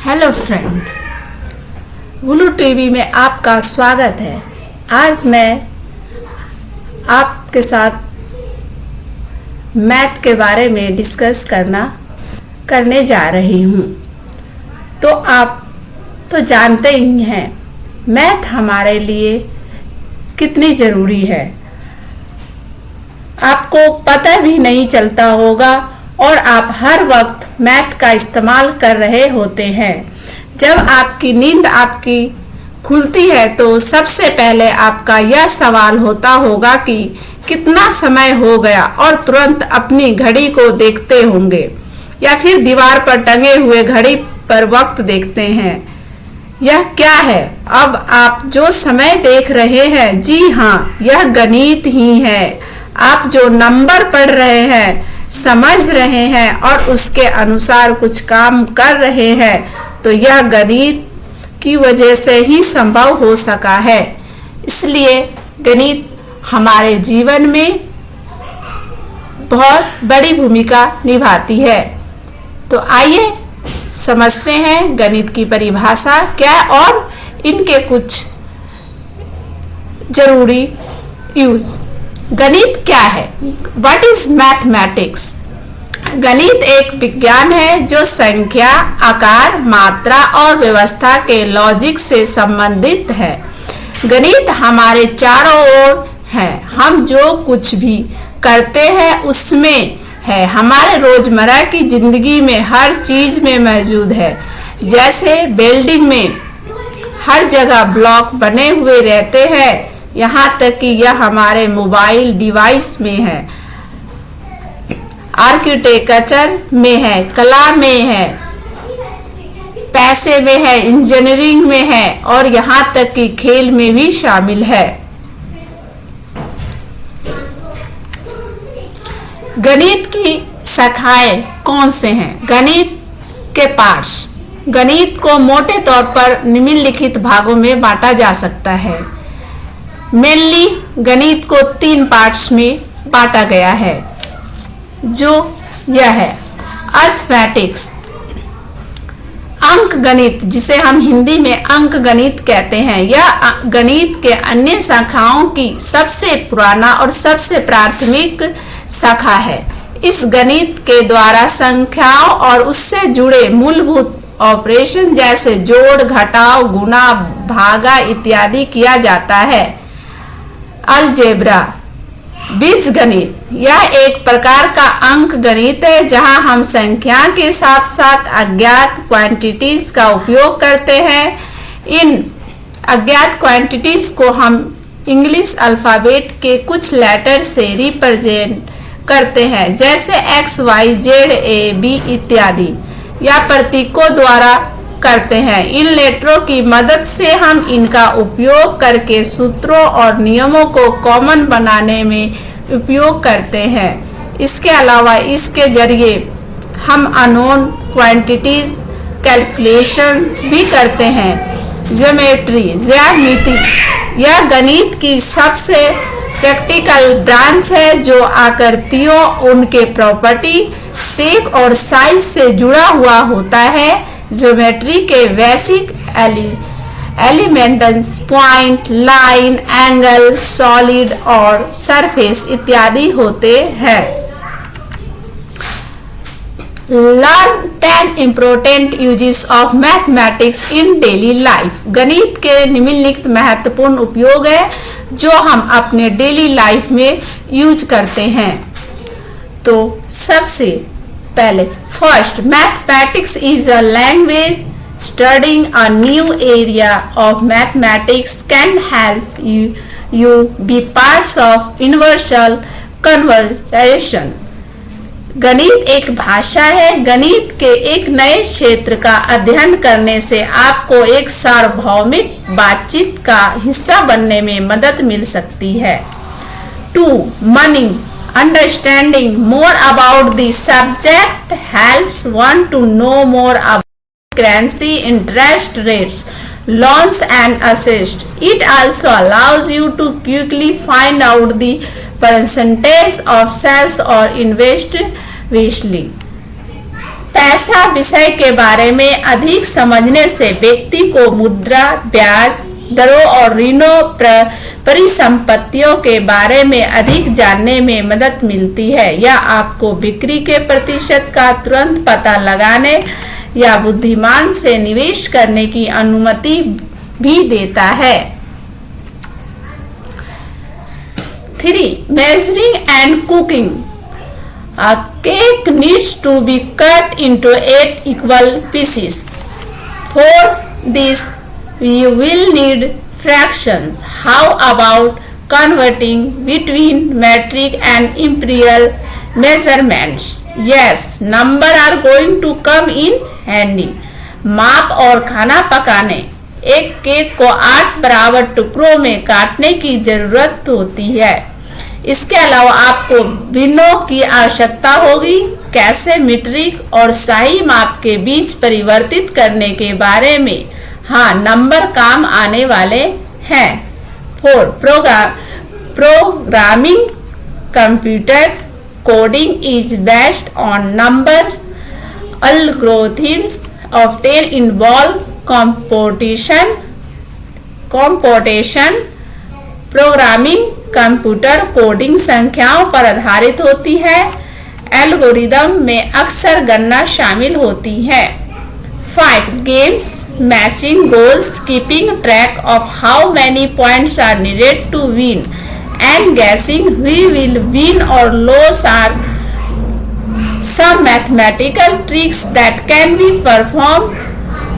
Hello friend, blue TV में आपका स्वागत है। आज मैं आपके साथ मैथ के बारे में डिस्कस करने जा रही हूँ। तो आप तो जानते ही हैं मैथ हमारे लिए कितनी ज़रूरी है। आपको पता भी नहीं चलता होगा और आप हर वक्त मैथ का इस्तेमाल कर रहे होते हैं। जब आपकी नींद आपकी खुलती है तो सबसे पहले आपका यह सवाल होता होगा कि कितना समय हो गया, और तुरंत अपनी घड़ी को देखते होंगे या फिर दीवार पर टंगे हुए घड़ी पर वक्त देखते हैं। यह क्या है? अब आप जो समय देख रहे हैं, जी हाँ, यह गणित ही है। आप जो नंबर पढ़ रहे हैं, समझ रहे हैं और उसके अनुसार कुछ काम कर रहे हैं, तो यह गणित की वजह से ही संभव हो सका है। इसलिए गणित हमारे जीवन में बहुत बड़ी भूमिका निभाती है। तो आइए समझते हैं गणित की परिभाषा क्या और इनके कुछ जरूरी यूज। गणित क्या है? What is mathematics? गणित एक विज्ञान है जो संख्या, आकार, मात्रा और व्यवस्था के लॉजिक से संबंधित है। गणित हमारे चारों ओर है। हम जो कुछ भी करते हैं उसमें है। हमारे रोजमर्रा की जिंदगी में हर चीज में मौजूद है। जैसे बिल्डिंग में हर जगह ब्लॉक बने हुए रहते हैं, यहाँ तक कि यह हमारे मोबाइल डिवाइस में है, आर्किटेक्चर में है, कला में है, पैसे में है, इंजीनियरिंग में है और यहाँ तक कि खेल में भी शामिल है। गणित की शाखाएं कौन से हैं? गणित के पार्ट्स। गणित को मोटे तौर पर निम्नलिखित भागों में बांटा जा सकता है। मेनली गणित को 3 पार्ट्स में बांटा गया है, जो यह है अर्थमेटिक्स, अंक गणित, जिसे हम हिंदी में अंक गणित कहते हैं। यह गणित के अन्य शाखाओं की सबसे पुराना और सबसे प्राथमिक शाखा है। इस गणित के द्वारा संख्याओं और उससे जुड़े मूलभूत ऑपरेशन जैसे जोड़, घटाव, गुणा, भागा इत्यादि किया जाता है। अलजेब्रा, बीजगणित, यह एक प्रकार का अंक गणित है जहां हम संख्या के साथ साथ अज्ञात क्वांटिटीज का उपयोग करते हैं। इन अज्ञात क्वांटिटीज को हम इंग्लिश अल्फाबेट के कुछ लेटर से रिप्रेजेंट करते हैं, जैसे x, y, z, a, b इत्यादि, या प्रतीकों द्वारा करते हैं। इन लेटरों की मदद से हम इनका उपयोग करके सूत्रों और नियमों को कॉमन बनाने में उपयोग करते हैं। इसके अलावा इसके जरिए हम अननोन क्वांटिटीज कैलकुलेशंस भी करते हैं। ज्यामिति, यह गणित की सबसे प्रैक्टिकल ब्रांच है जो आकृतियों, उनके प्रॉपर्टी, शेप और साइज से जुड़ा हुआ होता है। ज्योमेट्री के basic elements point, line, angle, solid और सरफेस इत्यादि होते हैं। Learn 10 important uses of mathematics in daily life. गणित के निम्नलिखित महत्वपूर्ण उपयोग है जो हम अपने डेली लाइफ में यूज करते हैं। तो सबसे पहले, first, mathematics is a language. Studying a new area of mathematics can help you be parts of universal conversation. गणित एक भाषा है। गणित के एक नए क्षेत्र का अध्ययन करने से आपको एक सार्वभौमिक बातचीत का हिस्सा बनने में मदद मिल सकती है। 2. Money. Understanding more about the subject helps one to know more about currency, interest rates, loans and assets. It also allows you to quickly find out the percentage of sales or invest wisely. पैसा विषय के बारे में अधिक समझने से व्यक्ति को मुद्रा, ब्याज दरों और ऋणों, परिसंपत्तियों के बारे में अधिक जानने में मदद मिलती है। यह आपको बिक्री के प्रतिशत का तुरंत पता लगाने या बुद्धिमान से निवेश करने की अनुमति भी देता है। 3. Measuring and cooking. A cake needs to be cut into 8 equal pieces. For this, you will need fractions. How about converting between metric and imperial measurements? Yes, numbers are going to come in handy. माप और खाना पकाने। एक cake को 8 बराबर टुकड़ों में काटने की जरूरत होती है। इसके अलावा आपको बिनों की आवश्यकता होगी। कैसे मीट्रिक और सही माप के बीच परिवर्तित करने के बारे में हाँ नंबर काम आने वाले हैं। 4. Programming. Computer coding is based on numbers. Algorithms often involve computation. Programming computer coding संख्याओं पर आधारित होती है। एल्गोरिदम में अक्सर गणना शामिल होती है। 5. Games. Matching goals. Keeping track of how many points are needed to win and guessing who will win or lose are some mathematical tricks that can be performed.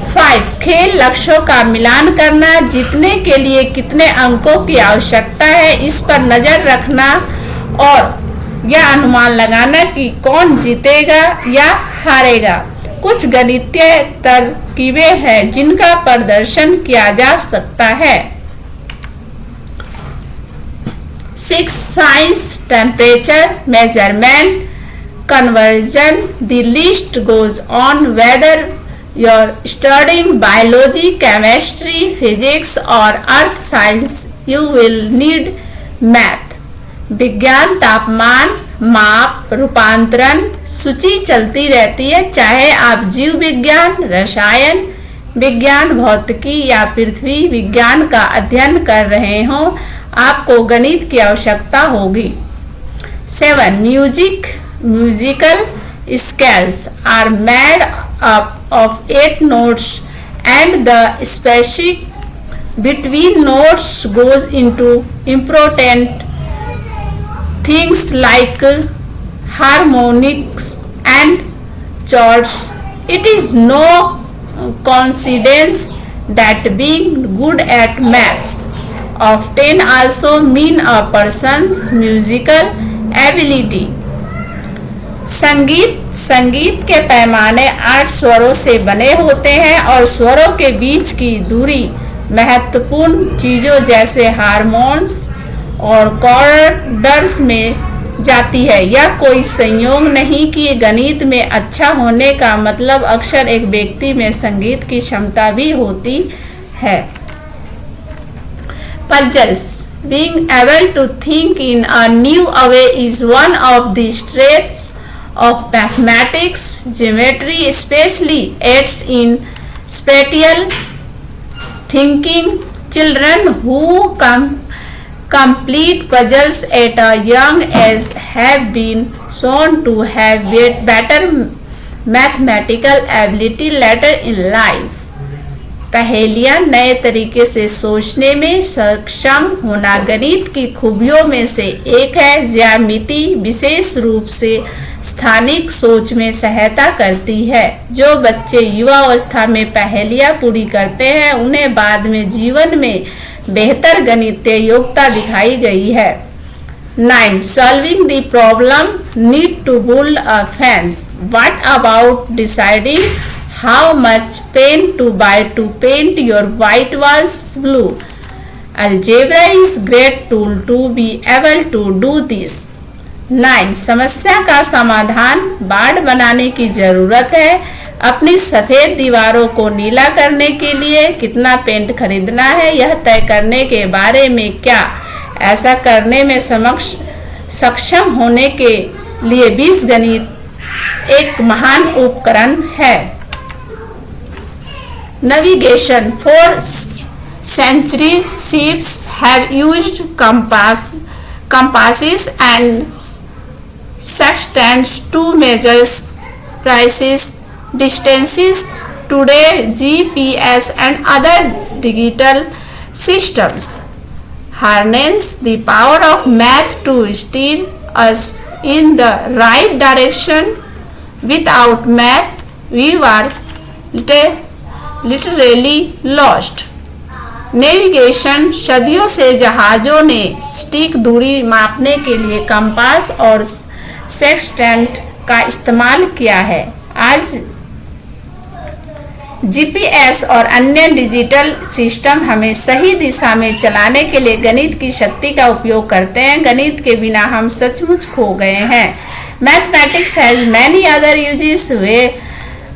5. खेल लक्ष्यों का मिलान करना। जीतने के लिए कितने अंकों की आवश्यकता है इस पर नजर रखना और यह अनुमान लगाना कि कौन जीतेगा या हारेगा। कुछ गणितीय तरकीबें हैं जिनका प्रदर्शन किया जा सकता है। 6. Science. Temperature measurement. Conversion. The list goes on. Whether you're studying biology, chemistry, physics or earth science, you will need math. विज्ञान, तापमान, माप, रूपांतरण, सूची चलती रहती है। चाहे आप जीव विज्ञान, रसायन विज्ञान, भौतिकी या पृथ्वी विज्ञान का अध्ययन कर रहे हों, आपको गणित की आवश्यकता होगी। 7. Musical scales are made up of 8 notes and the spacing between notes goes into important things like harmonics and chords. It is no coincidence that being good at maths often also mean a person's musical ability. संगीत के पैमाने 8 स्वरों से बने होते हैं और स्वरों के बीच की दूरी महत्वपूर्ण चीजों जैसे हार्मोन्स और कॉर्ड्स में जाती है। यह कोई संयोग नहीं कि गणित में अच्छा होने का मतलब अक्सर एक व्यक्ति में संगीत की क्षमता भी होती है। Puzzles. Being able to think in a new way is one of the strengths of mathematics. Geometry especially aids in spatial thinking. Children who complete puzzles at a young age have been shown to have better mathematical ability later in life. पहेलियां नए तरीके से सोचने में सक्षम होना गणित की खूबियों में से एक है। ज्यामिति विशेष रूप से स्थानिक सोच में सहायता करती है। जो बच्चे युवावस्था में पहेलियां पूरी करते हैं उन्हें बाद में जीवन में बेहतर गणितीय योग्यता दिखाई गई है। 9. Solving the problem. Need to build a fence. What about deciding how much paint to buy to paint your white walls blue? Algebra is great tool to be able to do this. 9. समस्या का समाधान। बाड़ बनाने की जरूरत है। अपनी सफेद दीवारों को नीला करने के लिए कितना पेंट खरीदना है यह तय करने के बारे में क्या ऐसा करने में सक्षम होने के लिए बीजगणित एक महान उपकरण है। Navigation. For centuries, ships have used compasses and sextants to measure prices, distances. Today, GPS and other digital systems harness the power of math to steer us in the right direction. Without math, we were literally lost. Navigation. सदियों से जहाज़ों ने सटीक दूरी मापने के लिए compass और सेक्सटेंट का इस्तेमाल किया है। आज जीपीएस और अन्य डिजिटल सिस्टम हमें सही दिशा में चलाने के लिए गणित की शक्ति का उपयोग करते हैं। गणित के बिना हम सचमुच खो गए हैं। Mathematics has many other uses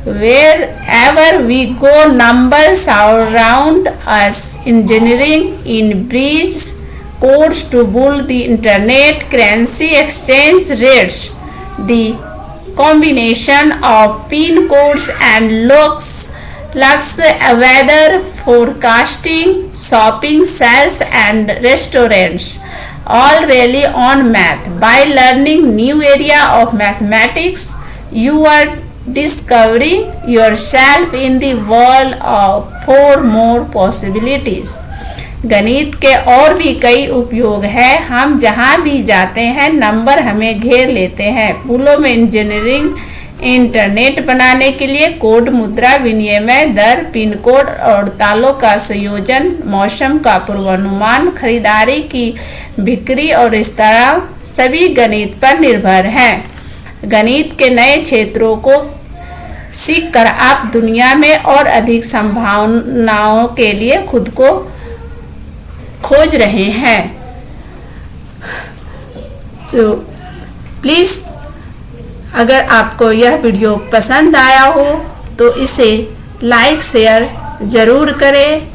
wherever we go. Numbers surround us. Engineering in bridges, codes to build the internet, currency exchange rates, the combination of pin codes and locks, weather forecasting, shopping, sales and restaurants all rely on math. By learning new area of mathematics, you are discovering yourself in the world of for more possibilities. गणित के और भी कई उपयोग है। हम जहाँ भी जाते हैं नंबर हमें घेर लेते हैं। पुलों में इंजीनियरिंग, इंटरनेट बनाने के लिए कोड, मुद्रा विनिमय दर, पिन कोड और तालों का संयोजन, मौसम का पूर्वानुमान, खरीदारी की बिक्री और इस तरह सभी गणित पर निर्भर हैं। गणित के नए क्षेत्रों को सीखकर आप दुनिया में और अधिक संभावनाओं के लिए खुद को खोज रहे हैं। तो प्लीज़ अगर आपको यह वीडियो पसंद आया हो तो इसे लाइक शेयर ज़रूर करें।